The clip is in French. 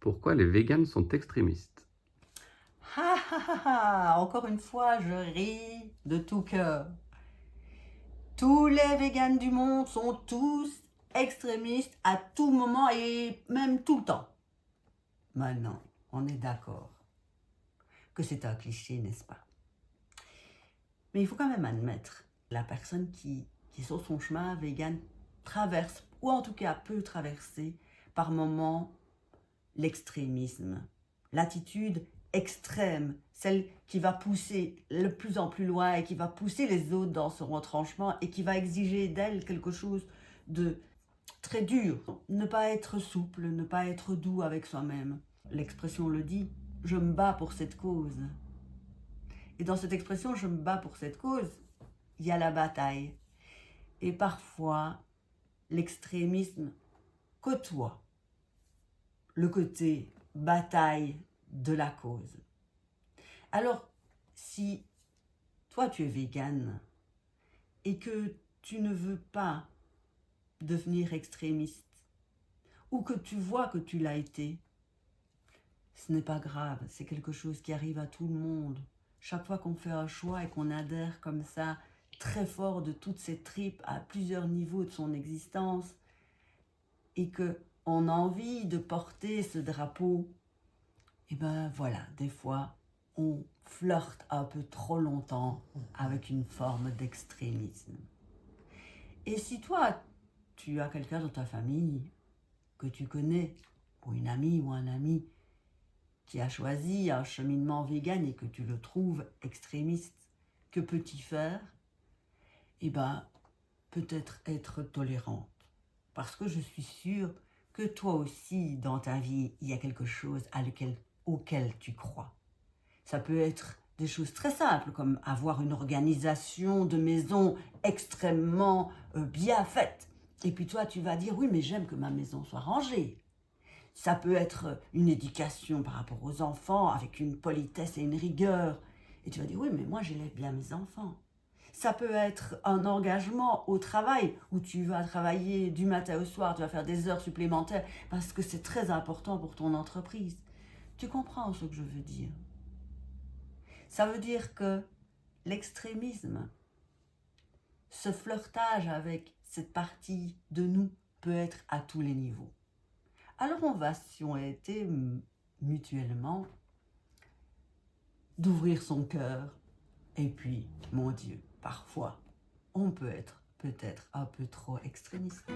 Pourquoi les véganes sont extrémistes? Ha ha ha ha! Encore une fois, je ris de tout cœur. Tous les véganes du monde sont tous extrémistes à tout moment et même tout le temps. Maintenant, on est d'accord que c'est un cliché, n'est-ce pas? Mais il faut quand même admettre, la personne qui sur son chemin vegan traverse, ou en tout cas peut traverser par moments l'extrémisme, l'attitude extrême, celle qui va pousser de plus en plus loin et qui va pousser les autres dans son retranchement et qui va exiger d'elle quelque chose de très dur. Ne pas être souple, ne pas être doux avec soi-même. L'expression le dit, je me bats pour cette cause. Et dans cette expression, je me bats pour cette cause, il y a la bataille. Et parfois, l'extrémisme côtoie le côté bataille de la cause. Alors, si toi tu es végane et que tu ne veux pas devenir extrémiste, ou que tu vois que tu l'as été, ce n'est pas grave, c'est quelque chose qui arrive à tout le monde. Chaque fois qu'on fait un choix et qu'on adhère comme ça, très fort de toutes ses tripes à plusieurs niveaux de son existence, et qu'on a envie de porter ce drapeau, et ben voilà, des fois, on flirte un peu trop longtemps avec une forme d'extrémisme. Et si toi, tu as quelqu'un dans ta famille que tu connais, ou une amie ou un ami, qui a choisi un cheminement vegan et que tu le trouves extrémiste, que peux-tu faire? Eh ben, peut-être être tolérante. Parce que je suis sûre que toi aussi, dans ta vie, il y a quelque chose auquel tu crois. Ça peut être des choses très simples, comme avoir une organisation de maison extrêmement bien faite. Et puis toi, tu vas dire, oui, mais j'aime que ma maison soit rangée. Ça peut être une éducation par rapport aux enfants, avec une politesse et une rigueur. Et tu vas dire, oui, mais moi, j'élève bien mes enfants. Ça peut être un engagement au travail, où tu vas travailler du matin au soir, tu vas faire des heures supplémentaires, parce que c'est très important pour ton entreprise. Tu comprends ce que je veux dire? Ça veut dire que l'extrémisme, ce flirtage avec cette partie de nous peut être à tous les niveaux. Alors on va, si on a été mutuellement, d'ouvrir son cœur. Et puis, mon Dieu, parfois, on peut être peut-être un peu trop extrémiste.